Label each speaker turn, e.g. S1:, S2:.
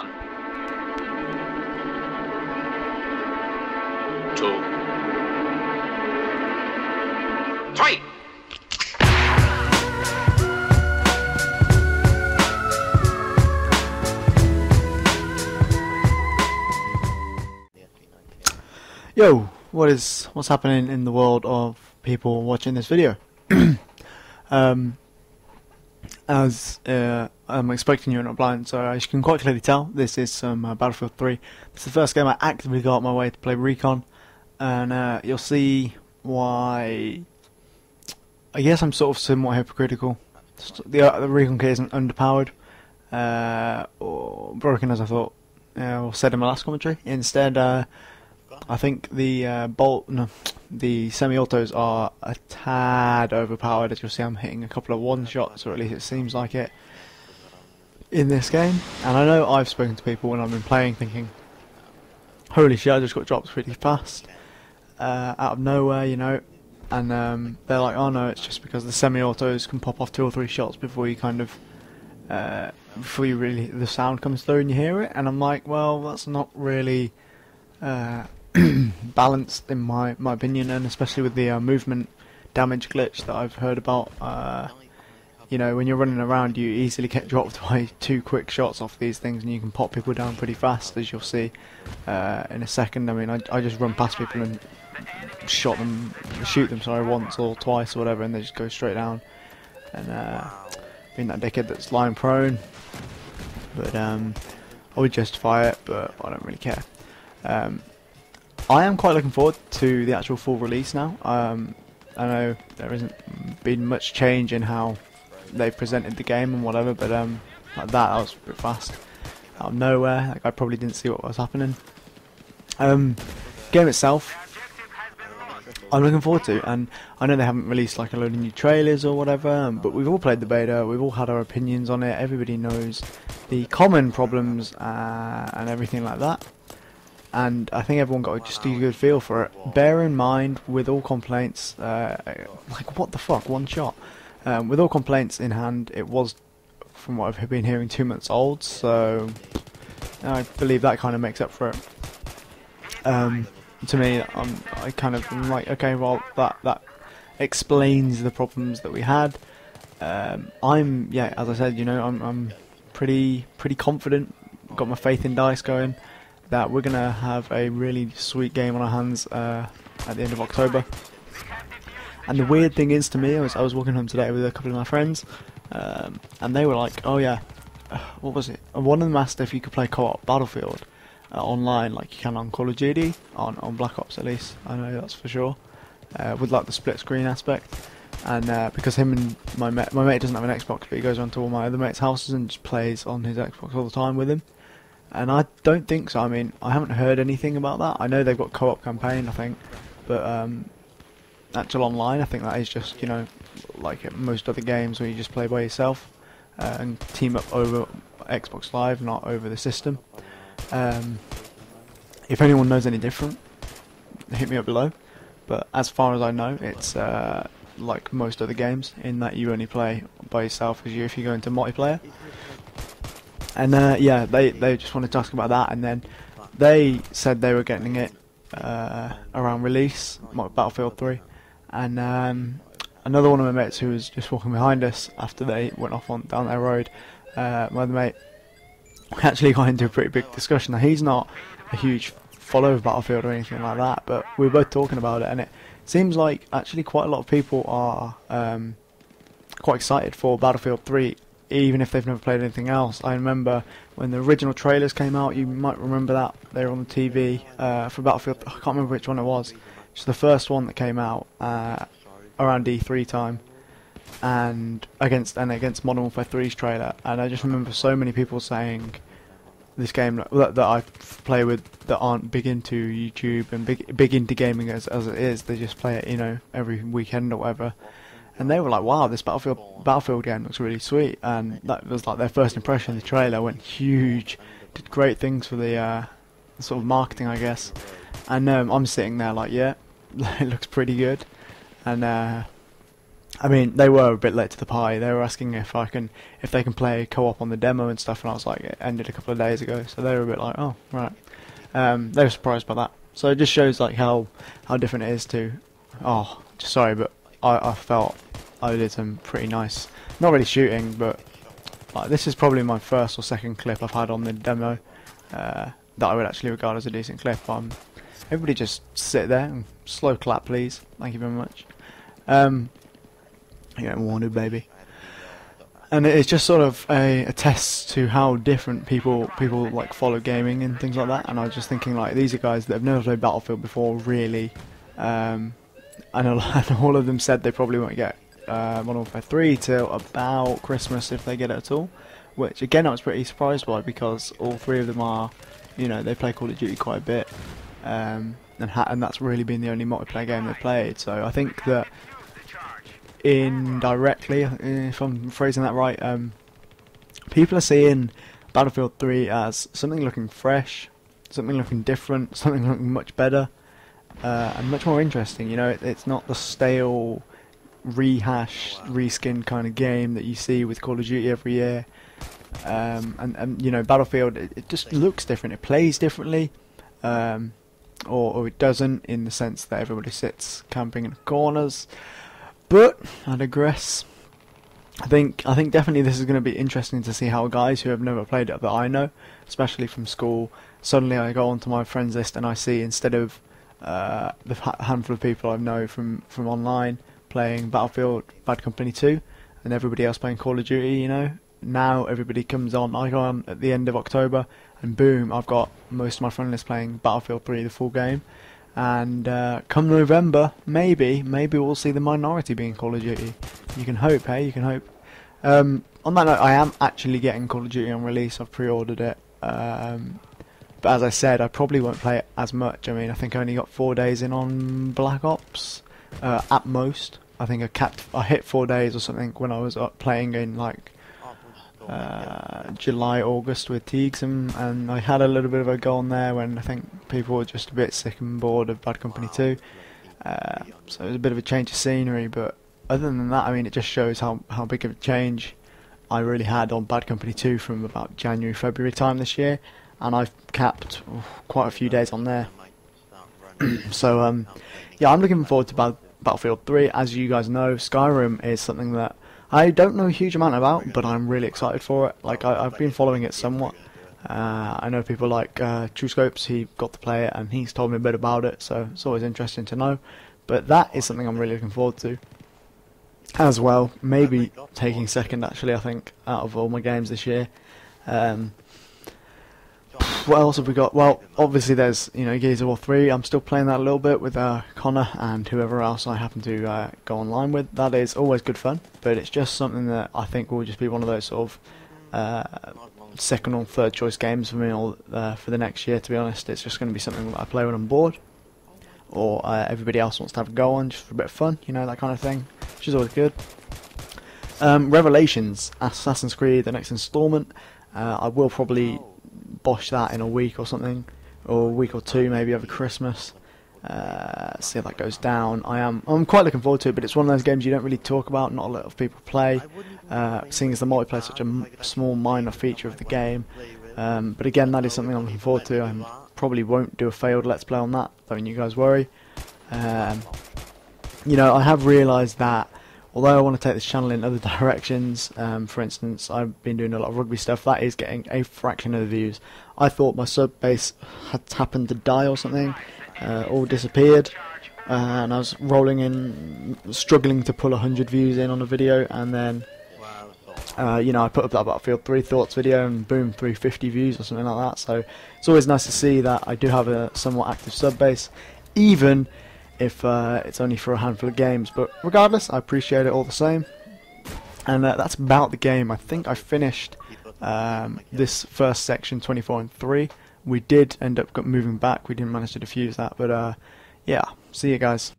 S1: 1, 2, 3.
S2: Yo, what's happening in the world of people watching this video? As I'm expecting you're not blind, so as you can quite clearly tell, this is some Battlefield 3. It's the first game I actively got my way to play Recon, and you'll see why. I guess I'm sort of somewhat hypocritical. The Recon kit isn't underpowered or broken as I thought, or said in my last commentary. Instead, I think the the semi-autos are a tad overpowered. As you'll see, I'm hitting a couple of one-shots, or at least it seems like it, in this game. And I know I've spoken to people when I've been playing thinking, holy shit, I just got dropped pretty fast, out of nowhere, you know. And they're like, oh no, it's just because the semi-autos can pop off 2 or 3 shots before you kind of, before you really, the sound comes through and you hear it. And I'm like, well, that's not really balanced in my opinion, and especially with the movement damage glitch that I've heard about. You know, when you're running around, you easily get dropped by 2 quick shots off these things, and you can pop people down pretty fast, as you'll see in a second. I mean, I just run past people and shoot them once or twice or whatever, and they just go straight down. And being that dickhead that's lying prone, but I would justify it, but I don't really care. I am quite looking forward to the actual full release now. I know there hasn't been much change in how they've presented the game and whatever, but like that was a bit fast. Out of nowhere, like I probably didn't see what was happening. Game itself, I'm looking forward to, and I know they haven't released like a load of new trailers or whatever, but we've all played the beta, we've all had our opinions on it, everybody knows the common problems and everything like that. And I think everyone got just a good feel for it. Bear in mind, with all complaints, like what the fuck, one shot. With all complaints in hand, it was, from what I've been hearing, 2 months old. So I believe that kind of makes up for it. To me, I kind of am like, okay, well that explains the problems that we had. Yeah, as I said, you know, I'm pretty confident. Got my faith in DICE going, that we're going to have a really sweet game on our hands at the end of October. And the weird thing is, to me, I was walking home today with a couple of my friends, and they were like, oh yeah, what was it? One of them asked if you could play co-op Battlefield online like you can on Call of Duty, on Black Ops at least, I know that's for sure, with like the split screen aspect. And because him and my mate doesn't have an Xbox, but he goes around to all my other mates' houses and just plays on his Xbox all the time with him. And I don't think so. I mean, I haven't heard anything about that. I know they've got co-op campaign, I think, but actual online, I think that is just, you know, like at most other games where you just play by yourself and team up over Xbox Live, not over the system. If anyone knows any different, hit me up below. But as far as I know, it's like most other games, in that you only play by yourself if you go into multiplayer. And yeah, they just wanted to ask about that, and then they said they were getting it around release, Battlefield 3. And another one of my mates who was just walking behind us after they went off down their road, my other mate, actually got into a pretty big discussion. Now, he's not a huge follower of Battlefield or anything like that, but we were both talking about it, and it seems like actually quite a lot of people are quite excited for Battlefield 3, even if they've never played anything else. I remember when the original trailers came out, you might remember that, they were on the TV for Battlefield, I can't remember which one it was. It's the first one that came out around E3 time, and against Modern Warfare 3's trailer, and I just remember so many people saying this game that I play with that aren't big into YouTube and big into gaming as it is, they just play it, you know, every weekend or whatever. And they were like, wow, this Battlefield game looks really sweet, and that was like their first impression. The trailer went huge, did great things for the sort of marketing, I guess. And I'm sitting there like, yeah, it looks pretty good. And I mean, they were a bit late to the party. They were asking if they can play co-op on the demo and stuff, and I was like, it ended a couple of days ago, so they were a bit like, oh, right. They were surprised by that. So it just shows like how different it is to. Oh, sorry, but I felt I did some pretty nice, not really shooting, but like this is probably my first or second clip I've had on the demo that I would actually regard as a decent clip. Everybody just sit there and slow clap, please. Thank you very much. Yeah, wanted, baby. And it's just sort of a test to how different people like follow gaming and things like that. And I was just thinking, like, these are guys that have never played Battlefield before, really. And all of them said they probably won't get Modern Warfare 3 till about Christmas, if they get it at all. Which again, I was pretty surprised by, because all three of them are, you know, they play Call of Duty quite a bit, and that's really been the only multiplayer game they've played. So I think that indirectly, if I'm phrasing that right, people are seeing Battlefield 3 as something looking fresh, something looking different, something looking much better, and much more interesting. You know, it's not the stale, rehash, reskin kind of game that you see with Call of Duty every year. And you know, Battlefield, it just looks different. It plays differently, or it doesn't, in the sense that everybody sits camping in the corners. But I digress. I think definitely this is going to be interesting to see how guys who have never played it, that I know, especially from school, suddenly I go onto my friends list and I see, instead of the handful of people I know from online playing Battlefield, Bad Company 2, and everybody else playing Call of Duty, you know, now everybody comes on. I go on at the end of October, and boom, I've got most of my friend list playing Battlefield 3, the full game. And come November, maybe we'll see the minority being Call of Duty. You can hope, hey? You can hope. On that note, I am actually getting Call of Duty on release. I've pre-ordered it. But as I said, I probably won't play it as much. I mean, I think I only got 4 days in on Black Ops, at most. I think I hit 4 days or something when I was playing in like July, August with Teagues, and I had a little bit of a go on there when I think people were just a bit sick and bored of Bad Company 2. So it was a bit of a change of scenery, but other than that, I mean, it just shows how big of a change I really had on Bad Company 2 from about January, February time this year, and I've capped quite a few days on there. So yeah, I'm looking forward to Battlefield 3. As you guys know, Skyrim is something that I don't know a huge amount about, but I'm really excited for it. Like, I've been following it somewhat. I know people like True Scopes, he got to play it and he's told me a bit about it, so it's always interesting to know. But that is something I'm really looking forward to as well. Maybe taking second, actually, I think, out of all my games this year. What else have we got? Well, obviously there's, you know, Gears of War 3. I'm still playing that a little bit with Connor and whoever else I happen to go online with. That is always good fun, but it's just something that I think will just be one of those sort of second or third choice games for me for the next year, to be honest. It's just going to be something that I play when I'm bored, or everybody else wants to have a go on, just for a bit of fun, you know, that kind of thing, which is always good. Revelations, Assassin's Creed, the next installment. I will probably bosh that in a week or something, or a week or two maybe over Christmas. See how that goes down. I'm quite looking forward to it, but it's one of those games you don't really talk about, not a lot of people play, seeing as the multiplayer is such a small minor feature of the game. But again, that is something I'm looking forward to. I probably won't do a failed let's play on that, don't you guys worry. You know, I have realised that although I want to take this channel in other directions, for instance, I've been doing a lot of rugby stuff, that is getting a fraction of the views. I thought my sub base had happened to die or something, all disappeared, and I was rolling in, struggling to pull 100 views in on a video, and then, you know, I put up that Battlefield 3 Thoughts video, and boom, 350 views or something like that. So it's always nice to see that I do have a somewhat active sub base, even if it's only for a handful of games. But regardless, I appreciate it all the same. And that's about the game. I think I finished this first section 24 and 3. We did end up moving back. We didn't manage to defuse that. But yeah, see you guys.